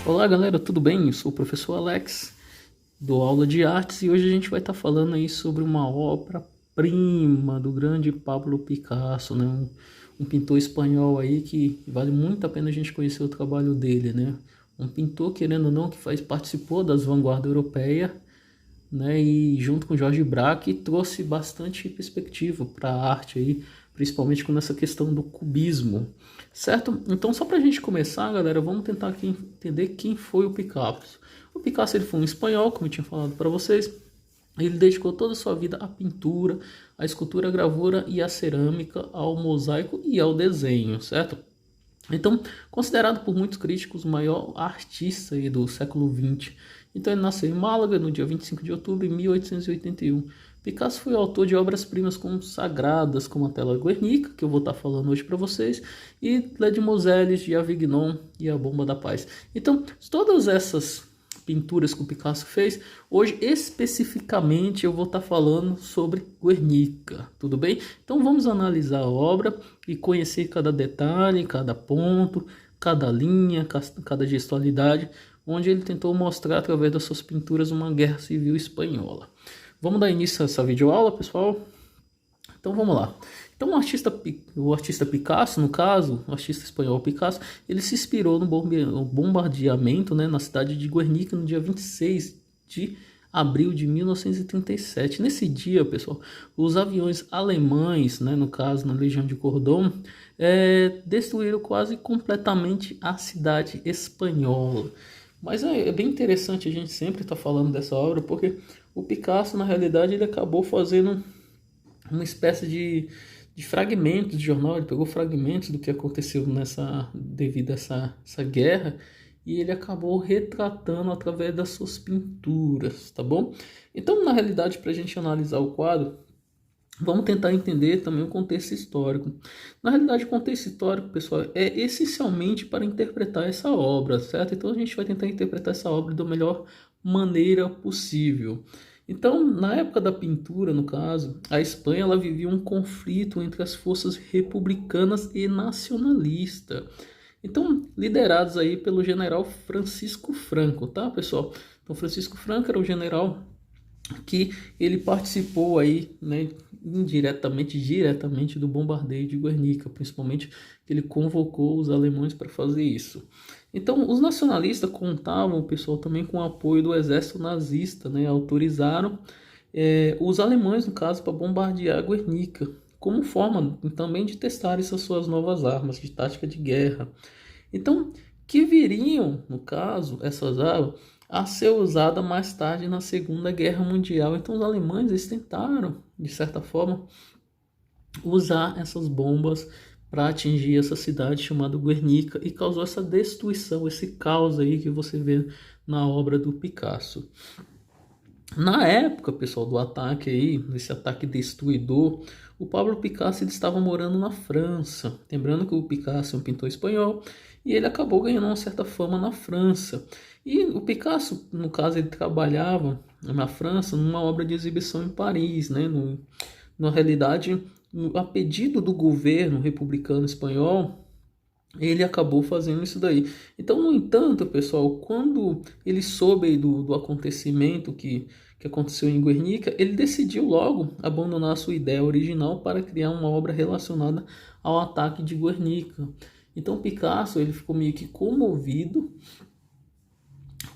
Olá galera, tudo bem? Eu sou o professor Alex, dou aula de artes e hoje a gente vai estar falando aí sobre uma obra-prima do grande Pablo Picasso, né? Um pintor espanhol aí que vale muito a pena a gente conhecer o trabalho dele, né? Um pintor, querendo ou não, que participou das vanguardas europeias, né? E junto com Jorge Braque trouxe bastante perspectiva para a arte aí, principalmente com essa questão do cubismo, certo? Então, só para a gente começar, galera, vamos tentar aqui entender quem foi o Picasso. O Picasso ele foi um espanhol, como eu tinha falado para vocês. Ele dedicou toda a sua vida à pintura, à escultura, à gravura e à cerâmica, ao mosaico e ao desenho, certo? Então, considerado por muitos críticos o maior artista aí do século XX. Então, ele nasceu em Málaga no dia 25 de outubro de 1881. Picasso foi autor de obras-primas consagradas como a tela Guernica, que eu vou estar falando hoje para vocês, e Ledmoselles de Avignon e a Bomba da Paz. Então, todas essas pinturas que o Picasso fez, hoje especificamente eu vou estar falando sobre Guernica, tudo bem? Então vamos analisar a obra e conhecer cada detalhe, cada ponto, cada linha, cada gestualidade, onde ele tentou mostrar através das suas pinturas uma guerra civil espanhola. Vamos dar início a essa videoaula, pessoal? Então vamos lá. Então o artista Picasso, no caso, o artista espanhol Picasso, ele se inspirou no bombardeamento, né, na cidade de Guernica no dia 26 de abril de 1937. Nesse dia, pessoal, os aviões alemães, né, no caso, na Legião de Cordon, destruíram quase completamente a cidade espanhola. Mas é bem interessante a gente sempre estar falando dessa obra, porque o Picasso, na realidade, ele acabou fazendo uma espécie de fragmentos de jornal. Ele pegou fragmentos do que aconteceu devido a essa guerra, e ele acabou retratando através das suas pinturas, tá bom? Então, na realidade, para a gente analisar o quadro, vamos tentar entender também o contexto histórico. Na realidade, o contexto histórico, pessoal, é essencialmente para interpretar essa obra, certo? Então, a gente vai tentar interpretar essa obra da melhor maneira possível. Então, na época da pintura, no caso, a Espanha ela vivia um conflito entre as forças republicanas e nacionalistas. Então, liderados aí pelo general Francisco Franco, tá, pessoal? Então, Francisco Franco era o general que ele participou aí, né, indiretamente, diretamente do bombardeio de Guernica, principalmente que ele convocou os alemães para fazer isso. Então, os nacionalistas contavam, pessoal, também com o apoio do exército nazista, né, autorizaram os alemães, no caso, para bombardear Guernica, como forma também de testar essas suas novas armas de tática de guerra. Então, que viriam, no caso, essas armas a ser usada mais tarde na Segunda Guerra Mundial. Então os alemães eles tentaram, de certa forma, usar essas bombas para atingir essa cidade chamada Guernica e causou essa destruição, esse caos aí que você vê na obra do Picasso. Na época, pessoal, do ataque aí, desse ataque destruidor, o Pablo Picasso ele estava morando na França. Lembrando que o Picasso é um pintor espanhol e ele acabou ganhando uma certa fama na França. E o Picasso, no caso, ele trabalhava na França numa obra de exibição em Paris, né? Na realidade, a pedido do governo republicano espanhol, ele acabou fazendo isso daí. Então, no entanto, pessoal, quando ele soube do acontecimento que aconteceu em Guernica, ele decidiu logo abandonar a sua ideia original para criar uma obra relacionada ao ataque de Guernica. Então, Picasso ele ficou meio que comovido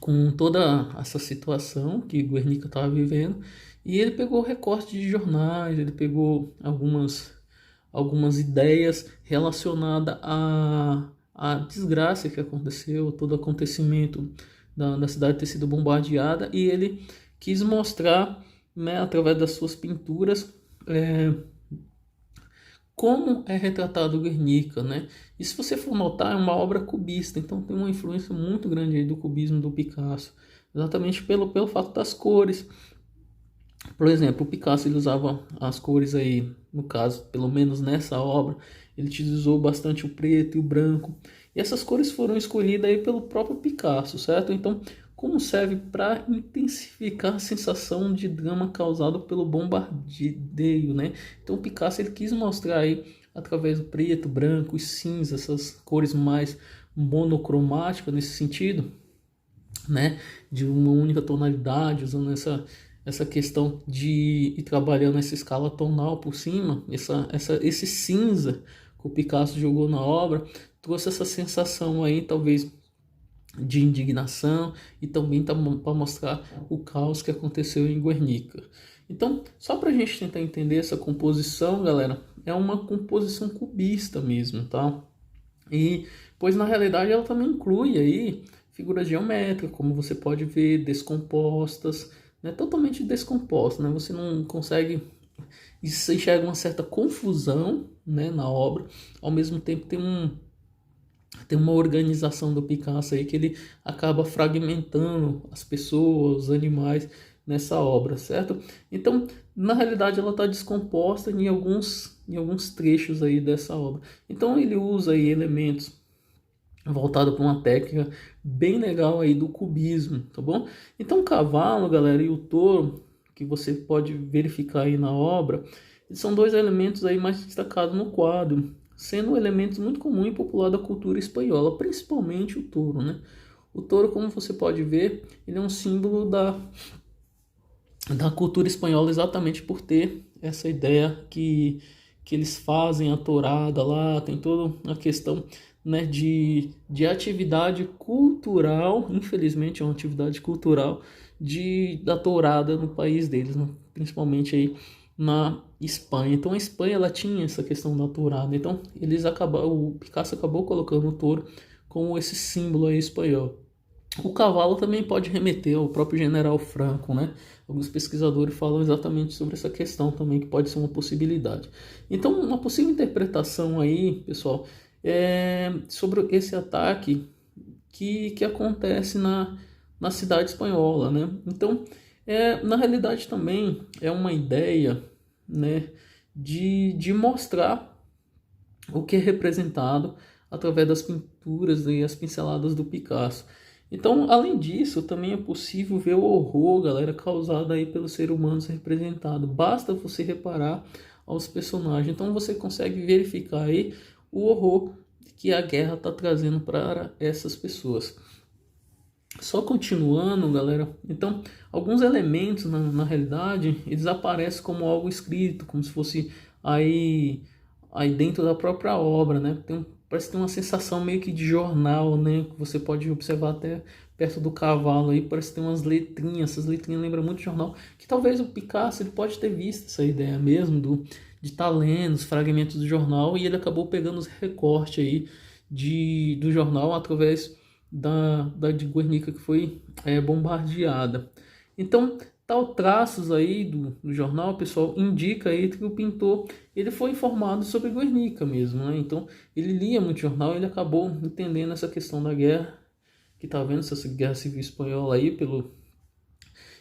com toda essa situação que Guernica estava vivendo, e ele pegou recortes de jornais, ele pegou algumas ideias relacionadas à desgraça que aconteceu, todo acontecimento da cidade ter sido bombardeada, e ele quis mostrar, né, através das suas pinturas, como é retratado Guernica, né? E se você for notar, é uma obra cubista, então tem uma influência muito grande aí do cubismo do Picasso, exatamente pelo fato das cores. Por exemplo, o Picasso ele usava as cores aí, no caso, pelo menos nessa obra, ele utilizou bastante o preto e o branco. E essas cores foram escolhidas aí pelo próprio Picasso, certo? Então, como serve para intensificar a sensação de drama causado pelo bombardeio, né? Então, o Picasso ele quis mostrar aí, através do preto, branco e cinza, essas cores mais monocromáticas nesse sentido, né, de uma única tonalidade, usando essa questão de ir trabalhando essa escala tonal por cima, esse cinza que o Picasso jogou na obra, trouxe essa sensação aí, talvez, de indignação e também para mostrar o caos que aconteceu em Guernica. Então, só para a gente tentar entender essa composição, galera, é uma composição cubista mesmo, tá? E, pois na realidade ela também inclui aí figuras geométricas, como você pode ver, descompostas, né? Totalmente descompostas, né? Você não consegue, isso enxerga uma certa confusão, né, na obra, ao mesmo tempo tem uma organização do Picasso aí que ele acaba fragmentando as pessoas, os animais nessa obra, certo? Então, na realidade, ela está descomposta em alguns trechos aí dessa obra. Então, ele usa aí elementos voltados para uma técnica bem legal aí do cubismo, tá bom? Então, o cavalo, galera, e o touro, que você pode verificar aí na obra, são dois elementos aí mais destacados no quadro, sendo elementos muito comuns e popular da cultura espanhola, principalmente o touro, né? O touro, como você pode ver, ele é um símbolo da cultura espanhola exatamente por ter essa ideia que eles fazem a tourada lá, tem toda a questão, né, de atividade cultural, infelizmente é uma atividade cultural da tourada no país deles, né? Principalmente aí na Espanha. Então a Espanha ela tinha essa questão da tourada, então o Picasso acabou colocando o touro como esse símbolo aí espanhol. O cavalo também pode remeter ao próprio General Franco, né? Alguns pesquisadores falam exatamente sobre essa questão também, que pode ser uma possibilidade. Então, uma possível interpretação aí, pessoal, é sobre esse ataque que acontece na cidade espanhola, né? Então, na realidade também é uma ideia, né, de mostrar o que é representado através das pinturas e as pinceladas do Picasso. Então, além disso, também é possível ver o horror, galera, causado aí pelos seres humanos representados. Basta você reparar aos personagens. Então, você consegue verificar aí o horror que a guerra está trazendo para essas pessoas. Só continuando, galera, então, alguns elementos, na realidade, eles aparecem como algo escrito, como se fosse aí dentro da própria obra, né? Parece ter uma sensação meio que de jornal, né? Que você pode observar até perto do cavalo aí, parece ter umas letrinhas. Essas letrinhas lembram muito de jornal, que talvez o Picasso ele pode ter visto essa ideia mesmo de estar lendo os fragmentos do jornal, e ele acabou pegando os recortes aí do jornal através de Guernica, que foi bombardeada. Então, tal traços aí do jornal, pessoal, indica aí que o pintor ele foi informado sobre Guernica mesmo, né? Então, ele lia muito jornal, ele acabou entendendo essa questão da guerra, que tá vendo essa guerra civil espanhola aí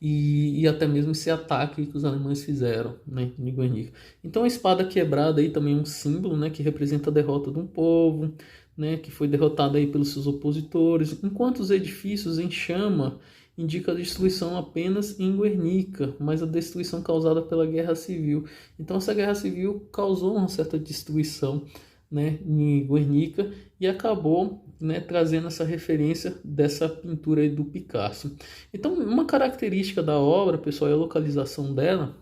e até mesmo esse ataque que os alemães fizeram, né, em Guernica. Então, a espada quebrada aí também é um símbolo, né, que representa a derrota de um povo, né, que foi derrotado aí pelos seus opositores, enquanto os edifícios em chama indica a destruição apenas em Guernica, mas a destruição causada pela guerra civil. Então essa guerra civil causou uma certa destruição, né, em Guernica, e acabou, né, trazendo essa referência dessa pintura aí do Picasso. Então uma característica da obra, pessoal, é a localização dela.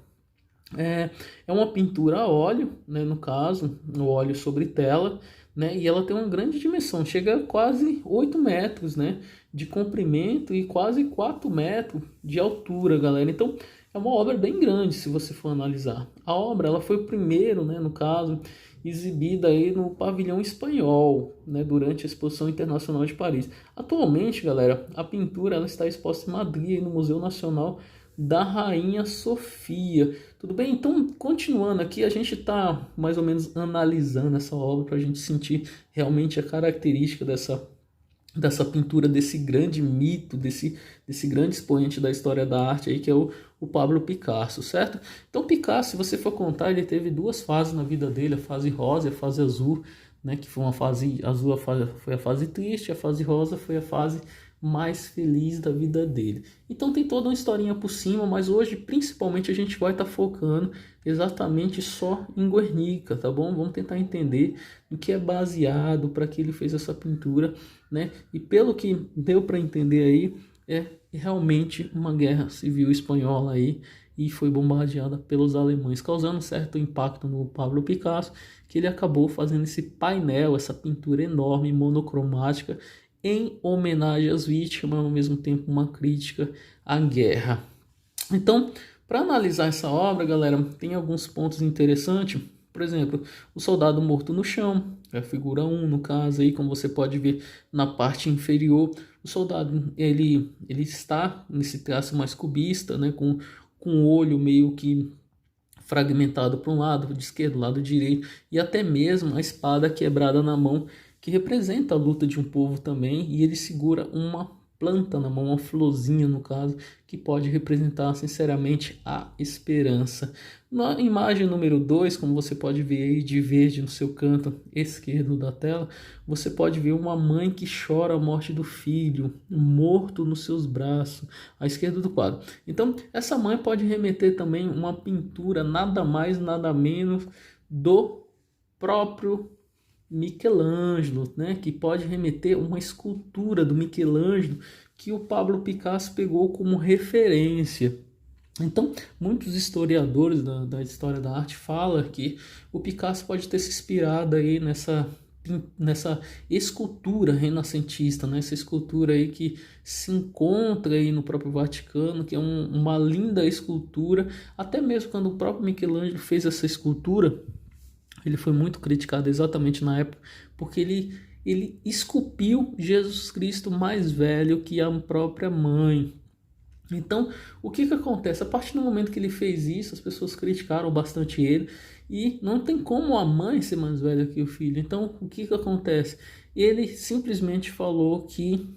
É uma pintura a óleo, né, no caso, no óleo sobre tela, né, e ela tem uma grande dimensão, chega a quase 8 metros, né, de comprimento e quase 4 metros de altura, galera. Então é uma obra bem grande se você for analisar. A obra ela foi o primeiro, né, no caso, exibida aí no pavilhão espanhol, né, durante a Exposição Internacional de Paris. Atualmente, galera, a pintura ela está exposta em Madrid, no Museu Nacional da Rainha Sofia. Tudo bem? Então, continuando aqui, a gente está mais ou menos analisando essa obra para a gente sentir realmente a característica dessa pintura, desse grande mito, desse grande expoente da história da arte aí, que é o Pablo Picasso, certo? Então, Picasso, se você for contar, ele teve duas fases na vida dele, a fase rosa e a fase azul, né, que foi uma fase azul, foi a fase triste, a fase rosa foi a fase mais feliz da vida dele. Então tem toda uma historinha por cima, mas hoje principalmente a gente vai estar focando exatamente só em Guernica, tá bom? Vamos tentar entender no que é baseado para que ele fez essa pintura, né? E pelo que deu para entender aí, é realmente uma guerra civil espanhola aí, e foi bombardeada pelos alemães, causando certo impacto no Pablo Picasso, que ele acabou fazendo esse painel, essa pintura enorme, monocromática, em homenagem às vítimas, ao mesmo tempo uma crítica à guerra. Então, para analisar essa obra, galera, tem alguns pontos interessantes. Por exemplo, o soldado morto no chão, é a figura 1 no caso aí, como você pode ver na parte inferior. O soldado, ele está nesse traço mais cubista, né, com o olho meio que fragmentado para um lado, de esquerdo, lado direito, e até mesmo a espada quebrada na mão, que representa a luta de um povo também, e ele segura uma planta na mão, uma florzinha no caso, que pode representar sinceramente a esperança. Na imagem número 2, como você pode ver aí de verde no seu canto esquerdo da tela, você pode ver uma mãe que chora a morte do filho, morto nos seus braços, à esquerda do quadro. Então, essa mãe pode remeter também uma pintura nada mais, nada menos do próprio Michelangelo, né, que pode remeter uma escultura do Michelangelo que o Pablo Picasso pegou como referência. Então, muitos historiadores da história da arte falam que o Picasso pode ter se inspirado aí nessa escultura renascentista, né? Essa escultura aí que se encontra aí no próprio Vaticano, que é uma linda escultura. Até mesmo quando o próprio Michelangelo fez essa escultura, ele foi muito criticado exatamente na época, porque ele esculpiu Jesus Cristo mais velho que a própria mãe. Então, o que acontece? A partir do momento que ele fez isso, as pessoas criticaram bastante ele, e não tem como a mãe ser mais velha que o filho. Então, o que acontece? Ele simplesmente falou que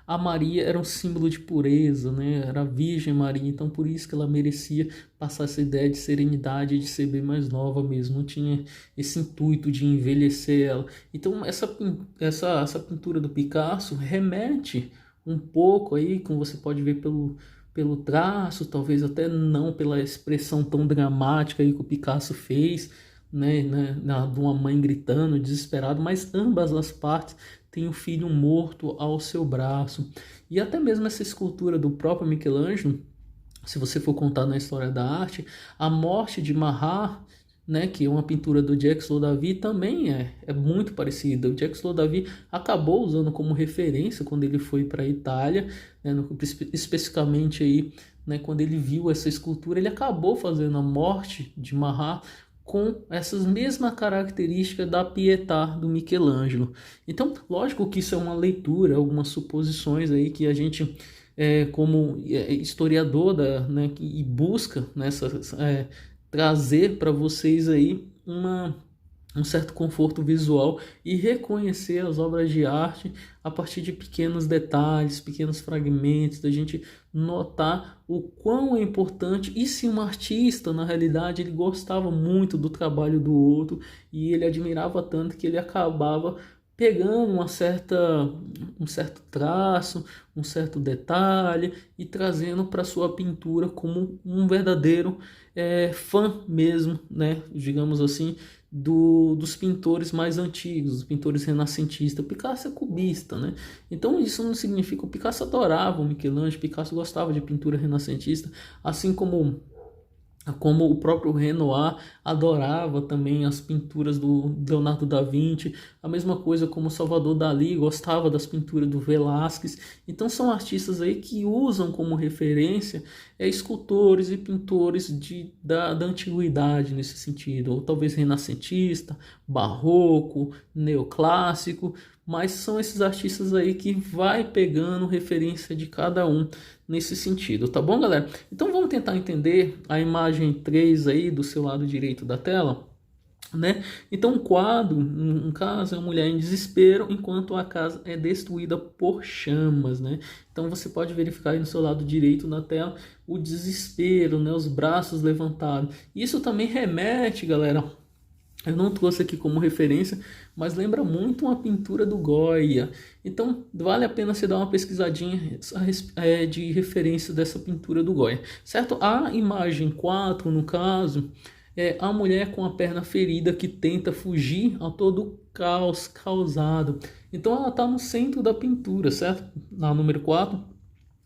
a Maria era um símbolo de pureza, né? Era a Virgem Maria, então por isso que ela merecia passar essa ideia de serenidade, de ser bem mais nova mesmo, não tinha esse intuito de envelhecer ela. Então essa pintura do Picasso remete um pouco aí, como você pode ver pelo traço, talvez até não pela expressão tão dramática aí que o Picasso fez, né, de uma mãe gritando, desesperado, mas ambas as partes têm o filho morto ao seu braço. E até mesmo essa escultura do próprio Michelangelo, se você for contar na história da arte, a morte de Marat, né, que é uma pintura do Jacques Loudavi, também é muito parecida. O Jacques Loudavi acabou usando como referência quando ele foi para a Itália, né, especificamente aí, né, quando ele viu essa escultura, ele acabou fazendo a morte de Marat com essas mesmas características da Pietà do Michelangelo. Então, lógico que isso é uma leitura, algumas suposições aí que a gente, como historiador, né, e busca trazer para vocês aí um certo conforto visual e reconhecer as obras de arte a partir de pequenos detalhes, pequenos fragmentos, da gente notar o quão é importante, e se um artista, na realidade, ele gostava muito do trabalho do outro e ele admirava tanto que ele acabava pegando um certo traço, um certo detalhe e trazendo para sua pintura como um verdadeiro fã mesmo, né? Digamos assim, dos pintores mais antigos, dos pintores renascentistas. O Picasso é cubista, né? Então isso não significa... O Picasso adorava o Michelangelo, Picasso gostava de pintura renascentista, assim como o próprio Renoir adorava também as pinturas do Leonardo da Vinci, a mesma coisa como Salvador Dalí gostava das pinturas do Velázquez. Então são artistas aí que usam como referência escultores e pintores da antiguidade nesse sentido, ou talvez renascentista, barroco, neoclássico, mas são esses artistas aí que vai pegando referência de cada um nesse sentido, tá bom, galera? Então vamos tentar entender a imagem 3 aí do seu lado direito da tela, né? Então um quadro, um caso, é uma mulher em desespero enquanto a casa é destruída por chamas, né? Então você pode verificar aí no seu lado direito da tela o desespero, né? Os braços levantados. Isso também remete, galera, Eu não trouxe aqui como referência, mas lembra muito uma pintura do Goya. Então, vale a pena você dar uma pesquisadinha de referência dessa pintura do Goya, certo? A imagem 4, no caso, é a mulher com a perna ferida que tenta fugir a todo o caos causado. Então, ela está no centro da pintura, certo? Na número 4,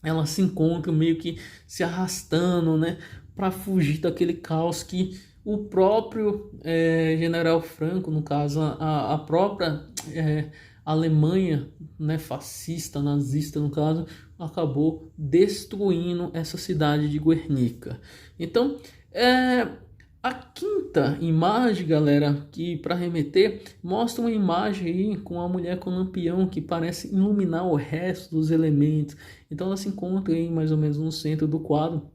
ela se encontra meio que se arrastando, né, para fugir daquele caos que o próprio General Franco, no caso a própria Alemanha, né, fascista, nazista no caso, acabou destruindo essa cidade de Guernica. Então, a quinta imagem, galera, que para remeter, mostra uma imagem aí com a mulher com lampião que parece iluminar o resto dos elementos. Então ela se encontra aí mais ou menos no centro do quadro,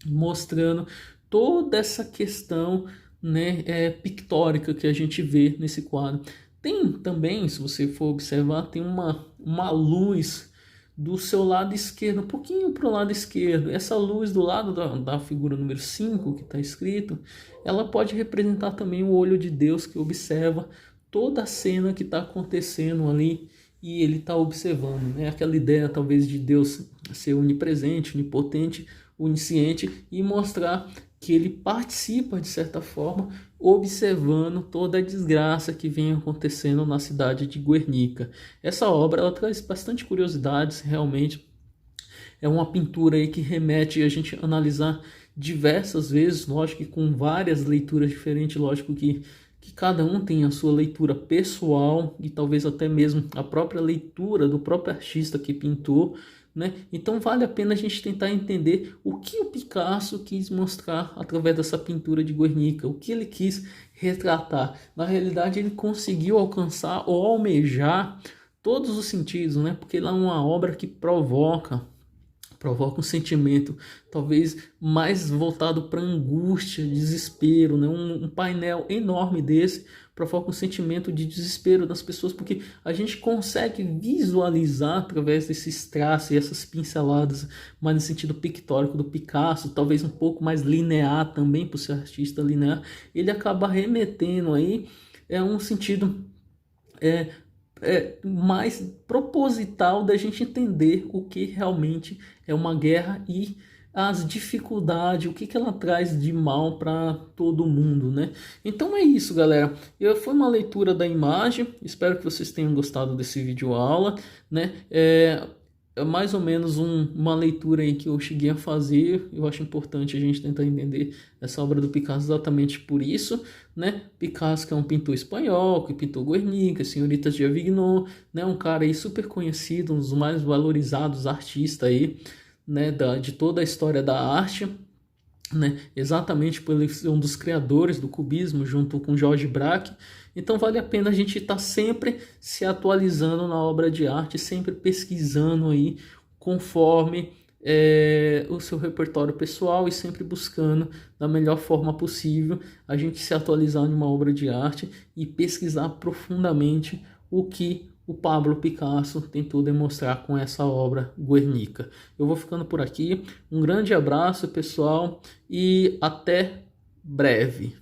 mostrando toda essa questão, né, pictórica que a gente vê nesse quadro. Tem também, se você for observar, tem uma luz do seu lado esquerdo, um pouquinho para o lado esquerdo. Essa luz do lado da figura número 5 que está escrito, ela pode representar também o olho de Deus que observa toda a cena que está acontecendo ali e ele está observando, né? Aquela ideia talvez de Deus ser onipresente, onipotente, onisciente e mostrar que ele participa de certa forma, observando toda a desgraça que vem acontecendo na cidade de Guernica. Essa obra ela traz bastante curiosidades, realmente é uma pintura aí que remete a gente analisar diversas vezes, lógico que com várias leituras diferentes, lógico que cada um tem a sua leitura pessoal e talvez até mesmo a própria leitura do próprio artista que pintou, né? Então vale a pena a gente tentar entender o que o Picasso quis mostrar através dessa pintura de Guernica, o que ele quis retratar. Na realidade ele conseguiu alcançar ou almejar todos os sentidos, né? Porque ela é uma obra que provoca um sentimento talvez mais voltado para angústia, desespero, né? Um painel enorme desse provoca um sentimento de desespero das pessoas, porque a gente consegue visualizar através desses traços e essas pinceladas, mais no sentido pictórico do Picasso, talvez um pouco mais linear também, por ser artista linear, ele acaba remetendo aí um sentido mais proposital da gente entender o que realmente é uma guerra e as dificuldades, o que ela traz de mal para todo mundo, né? Então é isso, galera. Foi uma leitura da imagem, espero que vocês tenham gostado desse vídeo aula, né? É mais ou menos uma leitura aí que eu cheguei a fazer. Eu acho importante a gente tentar entender essa obra do Picasso exatamente por isso, né? Picasso, que é um pintor espanhol, que pintou Guernica, Senhoritas de Avignon, né? Um cara aí super conhecido, um dos mais valorizados artistas aí, né? De toda a história da arte, né? Exatamente por ele ser um dos criadores do cubismo, junto com George Braque. Então vale a pena a gente estar sempre se atualizando na obra de arte, sempre pesquisando aí conforme o seu repertório pessoal e sempre buscando da melhor forma possível a gente se atualizar em uma obra de arte e pesquisar profundamente o que o Pablo Picasso tentou demonstrar com essa obra Guernica. Eu vou ficando por aqui, um grande abraço pessoal e até breve.